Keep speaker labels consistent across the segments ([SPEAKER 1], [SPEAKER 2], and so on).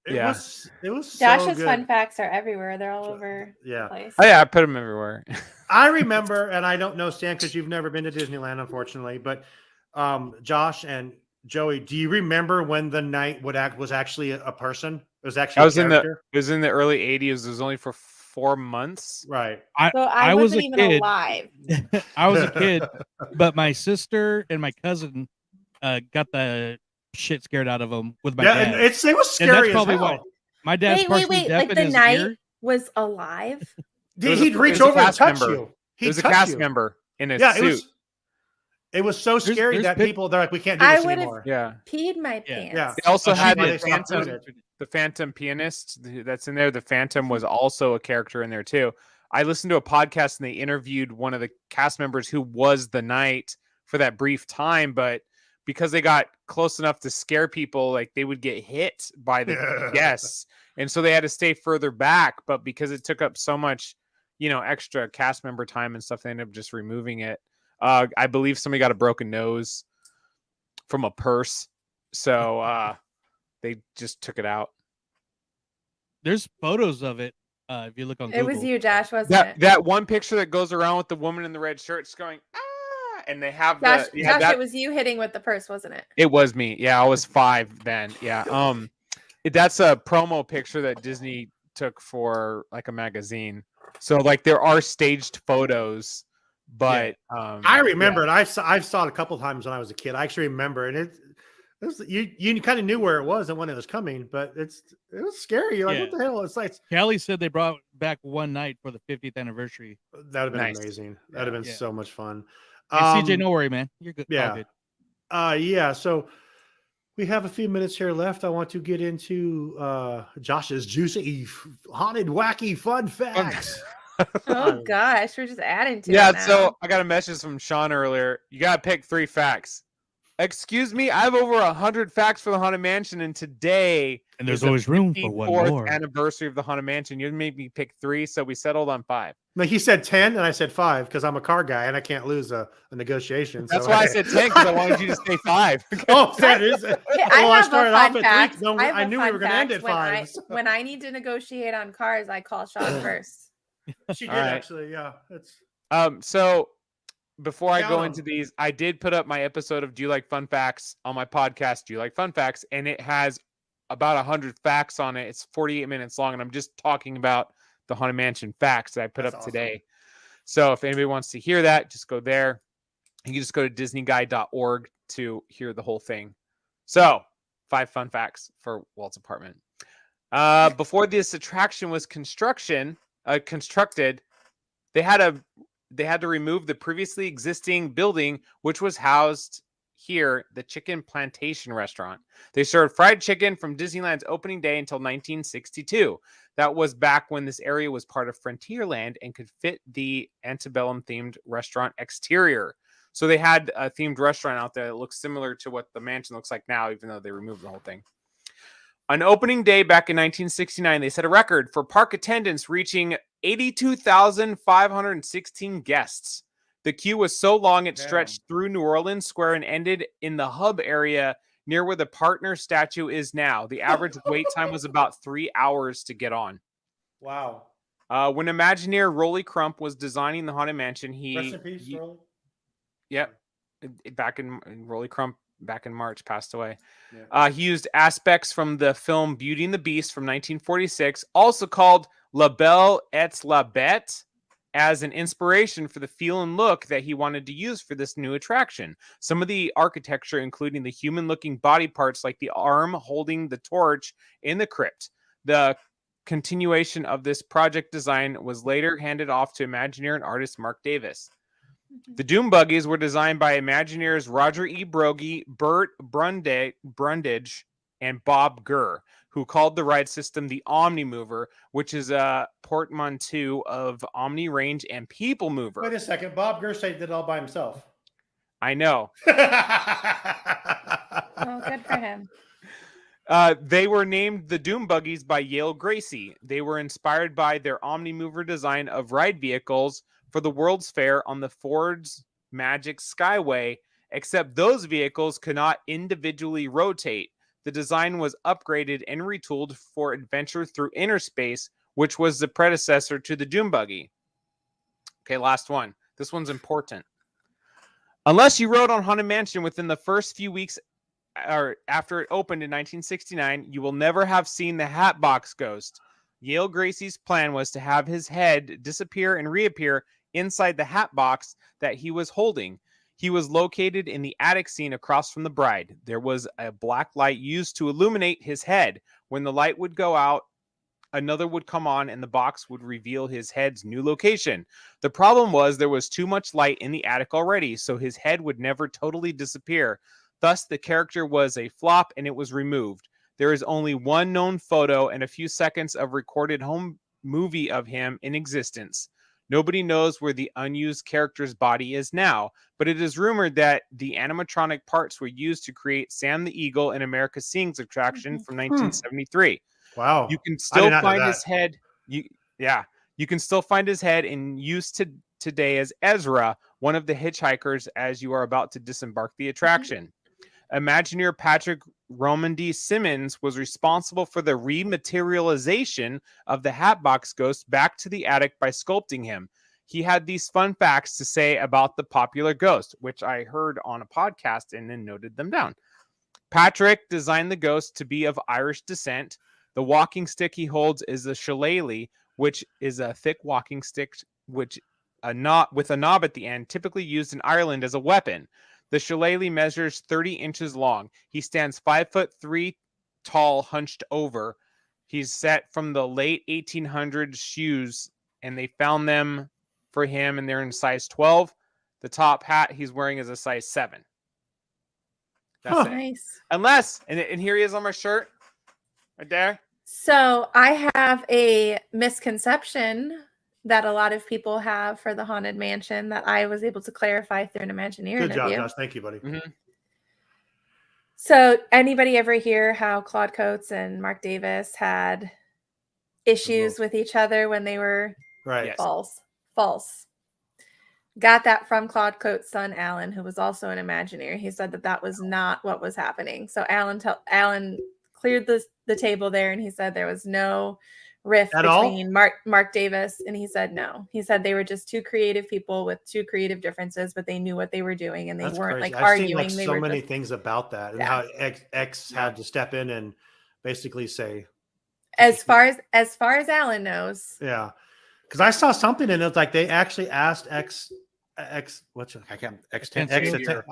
[SPEAKER 1] It was so
[SPEAKER 2] Josh's fun
[SPEAKER 1] good.
[SPEAKER 2] facts are everywhere. They're all over the
[SPEAKER 1] Yeah.
[SPEAKER 2] place.
[SPEAKER 3] Oh yeah, I put them everywhere.
[SPEAKER 1] I remember, and I don't know, Stan, because you've never been to Disneyland, unfortunately, but Josh and Joey, do you remember when the knight was actually a person? It was
[SPEAKER 3] I
[SPEAKER 1] actually a
[SPEAKER 3] was in the
[SPEAKER 1] character?
[SPEAKER 3] it was in the early '80s. It was only for 4 months.
[SPEAKER 1] Right.
[SPEAKER 2] So I
[SPEAKER 4] I was
[SPEAKER 2] wasn't
[SPEAKER 4] a
[SPEAKER 2] even
[SPEAKER 4] kid.
[SPEAKER 2] alive.
[SPEAKER 4] I was a kid, but my sister and my cousin got the shit scared out of them with my
[SPEAKER 1] Yeah, and
[SPEAKER 4] dad.
[SPEAKER 1] it was
[SPEAKER 4] And that's
[SPEAKER 1] scary as
[SPEAKER 4] probably why
[SPEAKER 1] hell.
[SPEAKER 4] my dad's partially deaf
[SPEAKER 2] Like
[SPEAKER 4] in
[SPEAKER 2] the
[SPEAKER 4] his
[SPEAKER 2] knight
[SPEAKER 4] ear.
[SPEAKER 2] was alive.
[SPEAKER 1] He'd
[SPEAKER 3] It
[SPEAKER 1] reach
[SPEAKER 3] was a
[SPEAKER 1] over and
[SPEAKER 3] cast
[SPEAKER 1] touch
[SPEAKER 3] member.
[SPEAKER 1] you.
[SPEAKER 3] It
[SPEAKER 1] He'd
[SPEAKER 3] was a
[SPEAKER 1] touch
[SPEAKER 3] cast
[SPEAKER 1] you.
[SPEAKER 3] member in a
[SPEAKER 1] Yeah,
[SPEAKER 3] suit.
[SPEAKER 1] it was so scary
[SPEAKER 4] there's
[SPEAKER 1] that
[SPEAKER 4] pic-
[SPEAKER 1] people they're like, we can't do
[SPEAKER 2] I
[SPEAKER 1] this
[SPEAKER 2] would have
[SPEAKER 1] anymore.
[SPEAKER 3] Yeah.
[SPEAKER 2] peed my
[SPEAKER 4] Yeah.
[SPEAKER 2] pants.
[SPEAKER 1] Yeah.
[SPEAKER 3] They also
[SPEAKER 4] Oh,
[SPEAKER 3] had
[SPEAKER 1] why
[SPEAKER 3] the
[SPEAKER 1] they stopped doing
[SPEAKER 3] Phantom,
[SPEAKER 1] it.
[SPEAKER 3] the Phantom pianist that's in there. The Phantom was also a character in there too. I listened to a podcast and they interviewed one of the cast members who was the knight for that brief time, but because they got close enough to scare people, like they would get hit by the guests, and so they had to stay further back. But because it took up so much, extra cast member time and stuff, they ended up just removing it. I believe somebody got a broken nose from a purse, so they just took it out.
[SPEAKER 4] There's photos of it. If you look on
[SPEAKER 2] It
[SPEAKER 4] Google.
[SPEAKER 2] was you, Josh, wasn't it?
[SPEAKER 3] That one picture that goes around with the woman in the red shirt, just going and they have
[SPEAKER 2] Josh,
[SPEAKER 3] that.
[SPEAKER 2] it was you hitting with the purse, wasn't it?
[SPEAKER 3] It was me. Yeah, I was 5 then. Yeah. That's a promo picture that Disney took for like a magazine. So like there are staged photos, but
[SPEAKER 1] I remember it. I saw it a couple times when I was a kid. I actually remember, and it was, you kind of knew where it was and when it was coming, but it was scary. You're like, what the hell? It's like
[SPEAKER 4] Callie said they brought back one night for the 50th anniversary.
[SPEAKER 1] that would have been
[SPEAKER 3] Nice.
[SPEAKER 1] amazing. That'd have been so much fun.
[SPEAKER 4] And CJ, no worry, man. You're good.
[SPEAKER 1] Yeah.
[SPEAKER 4] All good.
[SPEAKER 1] Yeah. So we have a few minutes here left. I want to get into Josh's juicy, haunted, wacky, fun facts.
[SPEAKER 2] Oh gosh, we're just adding to it.
[SPEAKER 3] Yeah,
[SPEAKER 2] now.
[SPEAKER 3] so I got a message from Sean earlier. You gotta pick 3 facts. Excuse me, I have over 100 facts for the Haunted Mansion, and today
[SPEAKER 4] and there's always room for one more.
[SPEAKER 3] Anniversary of the Haunted Mansion. You made me pick 3, so we settled on 5.
[SPEAKER 1] No, he said 10, and I said 5 because I'm a car guy and I can't lose a negotiation.
[SPEAKER 3] That's why I said 10 because I wanted you to say 5.
[SPEAKER 1] Oh, that is it.
[SPEAKER 2] I started off
[SPEAKER 1] at 3. No, I knew we were going to end at 5.
[SPEAKER 2] When I need to negotiate on cars, I call Sean first.
[SPEAKER 1] She did actually, yeah.
[SPEAKER 3] So before I go into these, I did put up my episode of Do You Like Fun Facts on my podcast, Do You Like Fun Facts? And it has about 100 facts on it. It's 48 minutes long, and I'm just talking about the Haunted Mansion facts that I put up today. So if anybody wants to hear that, just go there. You can just go to disneyguide.org to hear the whole thing. So 5 fun facts for Walt's apartment. Before this attraction was constructed, they had to remove the previously existing building, which was housed here, the Chicken Plantation restaurant. They served fried chicken from Disneyland's opening day until 1962. That was back when this area was part of Frontierland and could fit the antebellum themed restaurant exterior. So they had a themed restaurant out there that looks similar to what the mansion looks like now, even though they removed the whole thing. On opening day back in 1969, they set a record for park attendance, reaching 82,516 guests. The queue was so long it stretched through New Orleans Square and ended in the hub area near where the partner statue is now. The average wait time was about 3 hours to get on.
[SPEAKER 1] Wow.
[SPEAKER 3] When Imagineer Rolly Crump was designing the Haunted Mansion,
[SPEAKER 1] Rest in peace, Rolly.
[SPEAKER 3] Yep. Back in Rolly Crump, back in March, passed away. Yeah. He used aspects from the film Beauty and the Beast from 1946, also called La Belle et la Bête, as an inspiration for the feel and look that he wanted to use for this new attraction. Some of the architecture, including the human-looking body parts like the arm holding the torch in the crypt. The continuation of this project design was later handed off to Imagineer and artist Mark Davis. The Doom Buggies were designed by Imagineers Roger E. Brogy, Burt Brundage, and Bob Gurr, who called the ride system the Omni Mover, which is a portmanteau of Omni Range and People Mover.
[SPEAKER 1] Wait a second. Bob Gurr did it all by himself.
[SPEAKER 3] I know.
[SPEAKER 2] Oh, good for him.
[SPEAKER 3] They were named the Doom Buggies by Yale Gracie. They were inspired by their Omni Mover design of ride vehicles for the World's Fair on the Ford's Magic Skyway, except those vehicles could not individually rotate. The design was upgraded and retooled for adventure through inner space, which was the predecessor to the Doom Buggy. Okay, last one. This one's important. Unless you rode on Haunted Mansion within the first few weeks or after it opened in 1969, you will never have seen the Hatbox Ghost. Yale Gracie's plan was to have his head disappear and reappear inside the hat box that he was holding. He was located in the attic scene across from the bride. There was a black light used to illuminate his head. When the light would go out, another would come on and the box would reveal his head's new location. The problem was there was too much light in the attic already, so his head would never totally disappear. Thus, the character was a flop and it was removed. There is only one known photo and a few seconds of recorded home movie of him in existence. Nobody knows where the unused character's body is now, but it is rumored that the animatronic parts were used to create Sam the Eagle in America's Sings attraction from 1973.
[SPEAKER 1] Wow.
[SPEAKER 3] You can
[SPEAKER 1] I did
[SPEAKER 3] still
[SPEAKER 1] not know
[SPEAKER 3] find
[SPEAKER 1] that.
[SPEAKER 3] his head. You can still find his head in use today as Ezra, one of the hitchhikers, as you are about to disembark the attraction. Imagineer Patrick Roman D. Simmons was responsible for the rematerialization of the Hatbox Ghost back to the attic by sculpting him. He had these fun facts to say about the popular ghost, which I heard on a podcast and then noted them down. Patrick designed the ghost to be of Irish descent. The walking stick he holds is a shillelagh, which is a thick walking stick with a knob at the end, typically used in Ireland as a weapon. The shillelagh measures 30 inches long. He stands 5'3" tall, hunched over. He's set from the late 1800s shoes, and they found them for him, and they're in size 12. The top hat he's wearing is a size 7. That's it.
[SPEAKER 2] Nice.
[SPEAKER 3] Unless, and here he is on my shirt, right there.
[SPEAKER 2] So I have a misconception that a lot of people have for the Haunted Mansion that I was able to clarify through an Imagineer
[SPEAKER 1] Good job,
[SPEAKER 2] interview.
[SPEAKER 1] Josh. Thank you, buddy.
[SPEAKER 3] Mm-hmm.
[SPEAKER 2] So anybody ever hear how Claude Coates and Mark Davis had issues with each other when they were
[SPEAKER 1] Right.
[SPEAKER 3] Yes.
[SPEAKER 2] False. Got that from Claude Coates' son, Alan, who was also an Imagineer. He said that that was not what was happening. So Alan cleared the table there, and he said there was no rift
[SPEAKER 1] At all?
[SPEAKER 2] between Mark Davis, and he said no. He said they were just two creative people with two creative differences, but they knew what they were doing, and they
[SPEAKER 1] That's
[SPEAKER 2] weren't
[SPEAKER 1] crazy.
[SPEAKER 2] like
[SPEAKER 1] I've
[SPEAKER 2] arguing.
[SPEAKER 1] seen like
[SPEAKER 2] they
[SPEAKER 1] so
[SPEAKER 2] were
[SPEAKER 1] many
[SPEAKER 2] just,
[SPEAKER 1] things about that, and
[SPEAKER 2] Yeah.
[SPEAKER 1] how X had to step in and basically say,
[SPEAKER 2] as far as Alan knows.
[SPEAKER 1] yeah, because I saw something and it's like they actually asked X what's I can't X I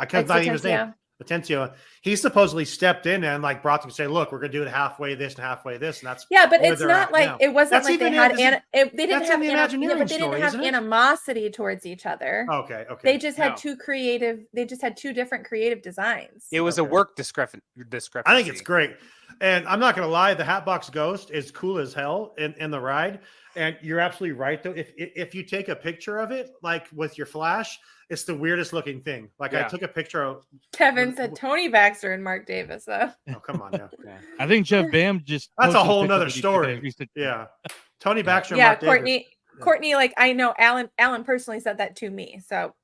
[SPEAKER 1] can't not even his name. Atencio. He supposedly stepped in and like brought them to say, look, we're gonna do it halfway this and halfway this, and that's
[SPEAKER 2] Yeah, but
[SPEAKER 1] where
[SPEAKER 2] it's
[SPEAKER 1] they're
[SPEAKER 2] not
[SPEAKER 1] at
[SPEAKER 2] like
[SPEAKER 1] now.
[SPEAKER 2] it wasn't
[SPEAKER 1] That's
[SPEAKER 2] like they
[SPEAKER 1] even
[SPEAKER 2] had
[SPEAKER 1] in-
[SPEAKER 2] they didn't
[SPEAKER 1] that's
[SPEAKER 2] have
[SPEAKER 1] in the Imagineering
[SPEAKER 2] but they
[SPEAKER 1] story,
[SPEAKER 2] didn't have
[SPEAKER 1] isn't it?
[SPEAKER 2] animosity towards each other.
[SPEAKER 1] Okay.
[SPEAKER 2] They just had
[SPEAKER 3] No.
[SPEAKER 2] they just had two different creative designs.
[SPEAKER 3] It was a
[SPEAKER 1] Okay.
[SPEAKER 3] work discrepancy.
[SPEAKER 1] I think it's great. And I'm not going to lie, the Hatbox Ghost is cool as hell in the ride. And you're absolutely right, though. If you take a picture of it, like with your flash, it's the weirdest looking thing. Like I
[SPEAKER 3] Yeah.
[SPEAKER 1] took a picture of,
[SPEAKER 2] Kevin said Tony Baxter and Mark Davis, though.
[SPEAKER 1] oh, come on. Yeah.
[SPEAKER 4] I think Jeff Bam just
[SPEAKER 1] That's a
[SPEAKER 4] posted
[SPEAKER 1] whole
[SPEAKER 4] picture
[SPEAKER 1] nother
[SPEAKER 4] with each
[SPEAKER 1] story.
[SPEAKER 4] other recently.
[SPEAKER 1] Yeah. Tony Baxter and
[SPEAKER 2] Yeah,
[SPEAKER 1] Mark Davis.
[SPEAKER 2] Courtney, like I know Alan personally said that to me. So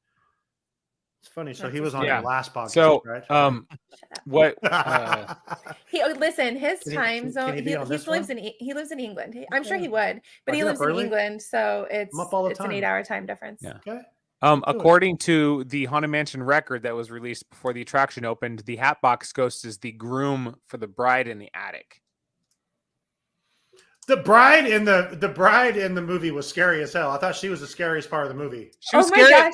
[SPEAKER 1] It's funny. So
[SPEAKER 2] That's
[SPEAKER 1] he was
[SPEAKER 2] a
[SPEAKER 1] on
[SPEAKER 3] Yeah.
[SPEAKER 1] your last podcast,
[SPEAKER 3] So,
[SPEAKER 1] right?
[SPEAKER 3] what?
[SPEAKER 2] listen, his
[SPEAKER 1] Can he-
[SPEAKER 2] time
[SPEAKER 1] can
[SPEAKER 2] zone.
[SPEAKER 1] he be on this
[SPEAKER 2] lives
[SPEAKER 1] one?
[SPEAKER 2] he lives in England. I'm sure he
[SPEAKER 1] Okay.
[SPEAKER 2] would, but
[SPEAKER 1] I
[SPEAKER 2] he
[SPEAKER 1] get
[SPEAKER 2] lives
[SPEAKER 1] up
[SPEAKER 2] in
[SPEAKER 1] early.
[SPEAKER 2] England, so it's
[SPEAKER 1] up all the
[SPEAKER 2] an
[SPEAKER 1] time.
[SPEAKER 2] 8-hour time difference.
[SPEAKER 3] Yeah.
[SPEAKER 1] Okay.
[SPEAKER 3] According to the Haunted Mansion record that was released before the attraction opened, the Hatbox Ghost is the groom for the bride in the attic.
[SPEAKER 1] The bride in the movie was scary as hell. I thought she was the scariest part of the movie.
[SPEAKER 3] She was
[SPEAKER 2] Oh my
[SPEAKER 3] scary.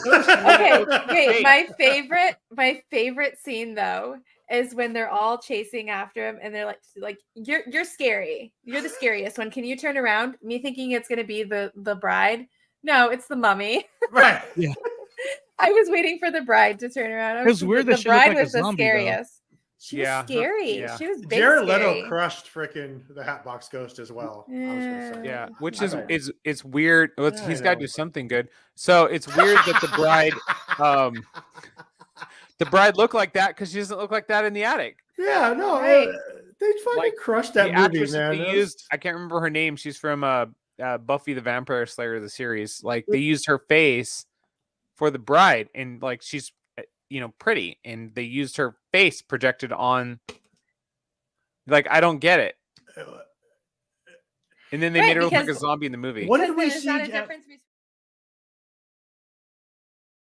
[SPEAKER 2] gosh. Okay,
[SPEAKER 3] Wait.
[SPEAKER 2] wait. My favorite scene though is when they're all chasing after him and they're like you're scary. You're the scariest one. Can you turn around? Me thinking it's gonna be the bride. No, it's the mummy.
[SPEAKER 1] Right.
[SPEAKER 2] I was waiting for the bride to turn around.
[SPEAKER 4] It was weird that she looked
[SPEAKER 2] bride
[SPEAKER 4] like a
[SPEAKER 2] was the
[SPEAKER 4] zombie, though.
[SPEAKER 2] scariest. She was
[SPEAKER 3] Yeah.
[SPEAKER 2] scary.
[SPEAKER 3] Yeah.
[SPEAKER 2] She was big
[SPEAKER 1] Jared
[SPEAKER 2] scary.
[SPEAKER 1] Leto crushed freaking the Hatbox Ghost as well. I was gonna say.
[SPEAKER 3] Yeah, which
[SPEAKER 1] I
[SPEAKER 3] is
[SPEAKER 1] know.
[SPEAKER 3] it's weird. Well,
[SPEAKER 1] I
[SPEAKER 3] he's got to
[SPEAKER 1] know,
[SPEAKER 3] do
[SPEAKER 1] but-
[SPEAKER 3] something good. So it's weird that the bride looked like that because she doesn't look like that in the attic.
[SPEAKER 1] Yeah, no,
[SPEAKER 2] Right.
[SPEAKER 1] they fucking
[SPEAKER 3] Like,
[SPEAKER 1] crushed that
[SPEAKER 3] the
[SPEAKER 1] movie,
[SPEAKER 3] actress that
[SPEAKER 1] man.
[SPEAKER 3] they
[SPEAKER 1] That was-
[SPEAKER 3] used, I can't remember her name. She's from Buffy the Vampire Slayer, the series. Like they used her face for the bride, and like she's pretty, and they used her face projected on Like, I don't get it. And then they
[SPEAKER 2] Right,
[SPEAKER 3] made her look like a
[SPEAKER 2] because-
[SPEAKER 3] zombie in the movie.
[SPEAKER 1] What did we
[SPEAKER 2] There's
[SPEAKER 1] see?
[SPEAKER 2] not a difference between